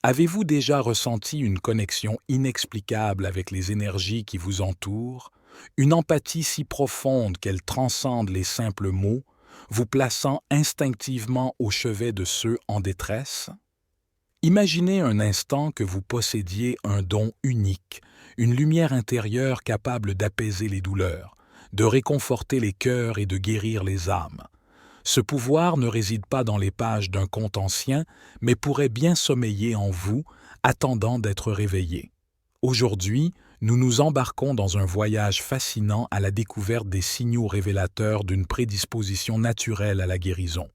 Avez-vous déjà ressenti une connexion inexplicable avec les énergies qui vous entourent, une empathie si profonde qu'elle transcende les simples mots, vous plaçant instinctivement au chevet de ceux en détresse? Imaginez un instant que vous possédiez un don unique, une lumière intérieure capable d'apaiser les douleurs, de réconforter les cœurs et de guérir les âmes. Ce pouvoir ne réside pas dans les pages d'un conte ancien, mais pourrait bien sommeiller en vous, attendant d'être réveillé. Aujourd'hui, nous nous embarquons dans un voyage fascinant à la découverte des signaux révélateurs d'une prédisposition naturelle à la guérison.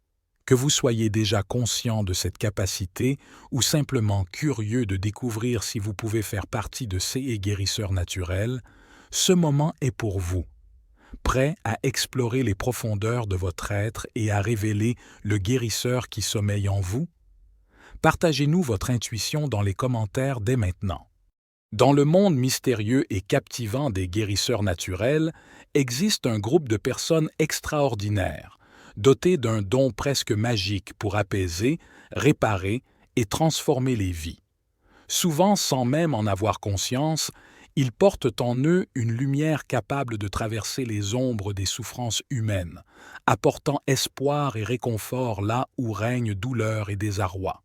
Que vous soyez déjà conscient de cette capacité ou simplement curieux de découvrir si vous pouvez faire partie de ces guérisseurs naturels, ce moment est pour vous. Prêt à explorer les profondeurs de votre être et à révéler le guérisseur qui sommeille en vous? Partagez-nous votre intuition dans les commentaires dès maintenant. Dans le monde mystérieux et captivant des guérisseurs naturels, existe un groupe de personnes extraordinaires, dotées d'un don presque magique pour apaiser, réparer et transformer les vies. Souvent sans même en avoir conscience, ils portent en eux une lumière capable de traverser les ombres des souffrances humaines, apportant espoir et réconfort là où règne douleur et désarroi.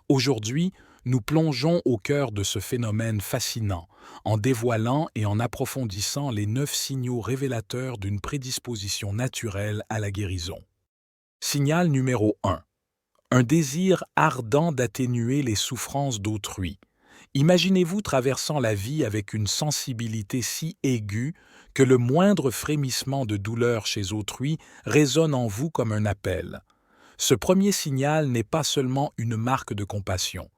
Aujourd'hui, nous plongeons au cœur de ce phénomène fascinant, en dévoilant et en approfondissant les 9 signaux révélateurs d'une prédisposition naturelle à la guérison. Signal numéro 1. Un désir ardent d'atténuer les souffrances d'autrui. Imaginez-vous traversant la vie avec une sensibilité si aiguë que le moindre frémissement de douleur chez autrui résonne en vous comme un appel. Ce premier signal n'est pas seulement une marque de compassion,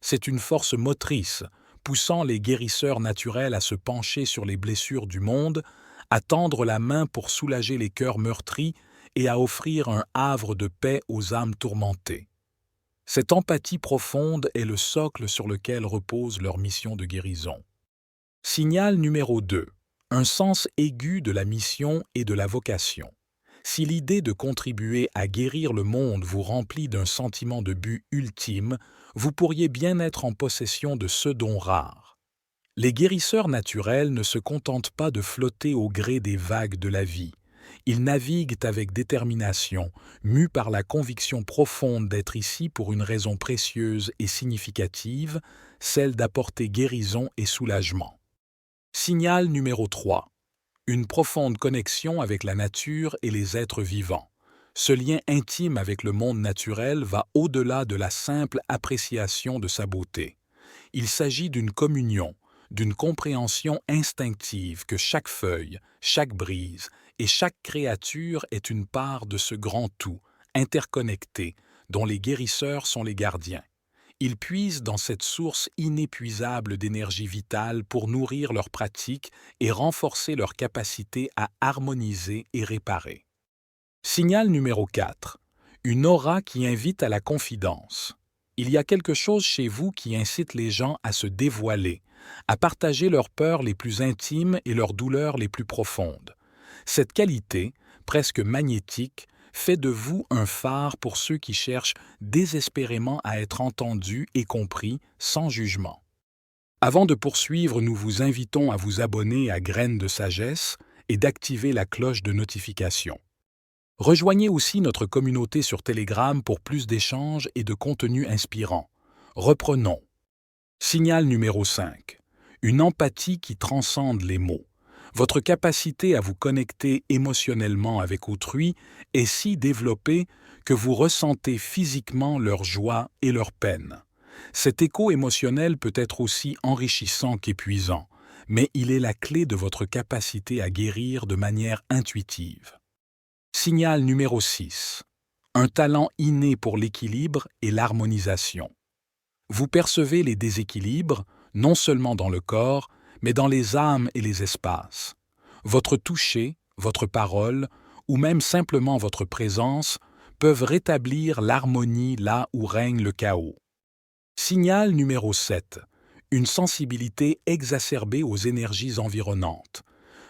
c'est une force motrice, poussant les guérisseurs naturels à se pencher sur les blessures du monde, à tendre la main pour soulager les cœurs meurtris et à offrir un havre de paix aux âmes tourmentées. Cette empathie profonde est le socle sur lequel repose leur mission de guérison. Signal numéro 2. Un sens aigu de la mission et de la vocation. Si l'idée de contribuer à guérir le monde vous remplit d'un sentiment de but ultime, vous pourriez bien être en possession de ce don rare. Les guérisseurs naturels ne se contentent pas de flotter au gré des vagues de la vie. Ils naviguent avec détermination, mus par la conviction profonde d'être ici pour une raison précieuse et significative, celle d'apporter guérison et soulagement. Signal numéro 3. Une profonde connexion avec la nature et les êtres vivants. Ce lien intime avec le monde naturel va au-delà de la simple appréciation de sa beauté. Il s'agit d'une communion, d'une compréhension instinctive que chaque feuille, chaque brise et chaque créature est une part de ce grand tout, interconnecté, dont les guérisseurs sont les gardiens. Ils puisent dans cette source inépuisable d'énergie vitale pour nourrir leurs pratiques et renforcer leur capacité à harmoniser et réparer. Signal numéro 4. Une aura qui invite à la confidence. Il y a quelque chose chez vous qui incite les gens à se dévoiler, à partager leurs peurs les plus intimes et leurs douleurs les plus profondes. Cette qualité, presque magnétique, fait de vous un phare pour ceux qui cherchent désespérément à être entendus et compris sans jugement. Avant de poursuivre, nous vous invitons à vous abonner à Graines de Sagesse et d'activer la cloche de notification. Rejoignez aussi notre communauté sur Telegram pour plus d'échanges et de contenus inspirants. Reprenons. Signal numéro 5. Une empathie qui transcende les mots. Votre capacité à vous connecter émotionnellement avec autrui est si développée que vous ressentez physiquement leur joie et leur peine. Cet écho émotionnel peut être aussi enrichissant qu'épuisant, mais il est la clé de votre capacité à guérir de manière intuitive. Signal numéro 6. Un talent inné pour l'équilibre et l'harmonisation. Vous percevez les déséquilibres, non seulement dans le corps, mais dans les âmes et les espaces. Votre toucher, votre parole, ou même simplement votre présence, peuvent rétablir l'harmonie là où règne le chaos. Signal numéro 7. Une sensibilité exacerbée aux énergies environnantes.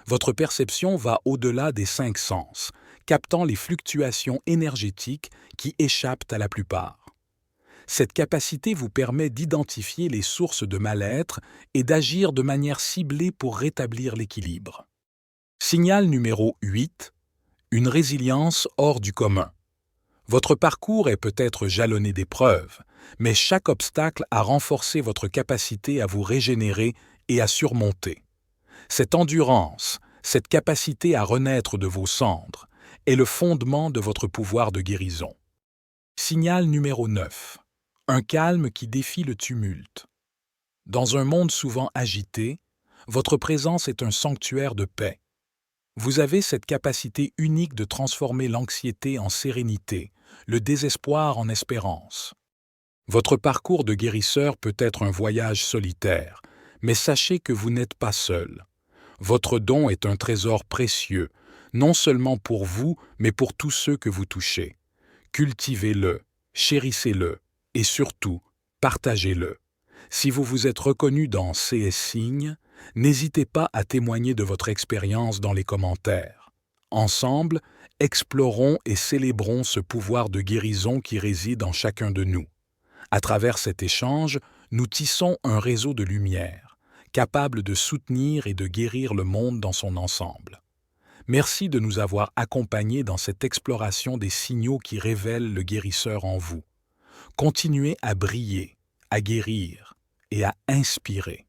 Votre perception va au-delà des 5 sens, captant les fluctuations énergétiques qui échappent à la plupart. Cette capacité vous permet d'identifier les sources de mal-être et d'agir de manière ciblée pour rétablir l'équilibre. Signal numéro 8. Une résilience hors du commun. Votre parcours est peut-être jalonné d'épreuves, mais chaque obstacle a renforcé votre capacité à vous régénérer et à surmonter. Cette endurance, cette capacité à renaître de vos cendres, est le fondement de votre pouvoir de guérison. Signal numéro 9. Un calme qui défie le tumulte. Dans un monde souvent agité, votre présence est un sanctuaire de paix. Vous avez cette capacité unique de transformer l'anxiété en sérénité, le désespoir en espérance. Votre parcours de guérisseur peut être un voyage solitaire, mais sachez que vous n'êtes pas seul. Votre don est un trésor précieux, non seulement pour vous, mais pour tous ceux que vous touchez. Cultivez-le, chérissez-le et surtout, partagez-le. Si vous vous êtes reconnu dans ces signes, n'hésitez pas à témoigner de votre expérience dans les commentaires. Ensemble, explorons et célébrons ce pouvoir de guérison qui réside en chacun de nous. À travers cet échange, nous tissons un réseau de lumière, capable de soutenir et de guérir le monde dans son ensemble. Merci de nous avoir accompagnés dans cette exploration des signaux qui révèlent le guérisseur en vous. Continuez à briller, à guérir et à inspirer.